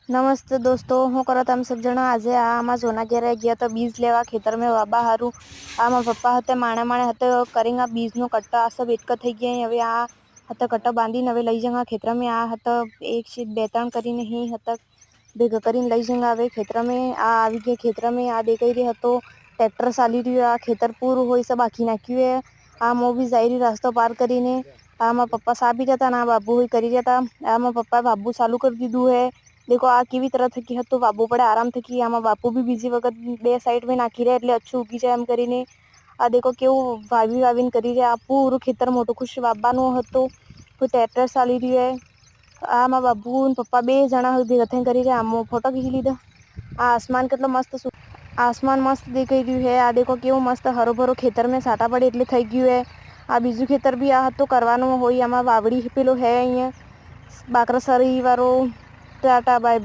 नमस्ते दोस्तों, हूँ करो तम सब जना। आज आमा सोना घेरे गया तो बीज लेवा खेतर में वाबा हारू आमा पप्पा हते माणे माणे हते करेंगा बीज नो कट्टा आ सब एक થઈ ગયા। હવે આ હતે કટ્ટા બાંધીને હવે લઈ જंगा खेतर में। आ हत एक शीट बेताण કરીને ही हत भेगा કરીને લઈ જंगा। હવે खेतर में आ આવી गया। खेतर में आ देखाई रही हतो ट्रेक्टर चाली रह्यो। आ खेतर पूરું હોય છે બાકી નાખ્યું है। आ मो भी जाई रही रास्तो पार કરીને। आ मा पप्पा सा भी जाता ना बाबू हुई करी जाता। आ मा पप्पा बाबू चालू कर दीधું है। देखो आ केवी तरह थकी हतो बाबू पड़े आराम थकी। आमा बापू भी बीजी वखत बे साइड में नाखी रहे એટલે अच्छું ઉગી જાય એમ કરીને। आ देखो केવું વાવીને કરી રહ્યા। આ પૂરું ખેતર મોટું ખુશ વાવવાનું હતું તો ટ્રેક્ટર ચાલી રહ્યું है। आ मा बाबू ने पप्पा बे जણા ભેગા થઈને કરી રહ્યા। આમો ફોટો ખીચી લીધો। आ आसमान કેટલો મસ્ત आसमान मस्त देखाई રહ્યું है। आ देखो केવું મસ્ત હરો ભરો ખેતર में સાટા પડે એટલે થઈ ગયું है। आ બીજું ખેતર બી આ હતું કરવાનું હોય। આમાં વાવડી પેલો હે અહીંયા બાકરા સરી વાળો टाटा बाय बाय।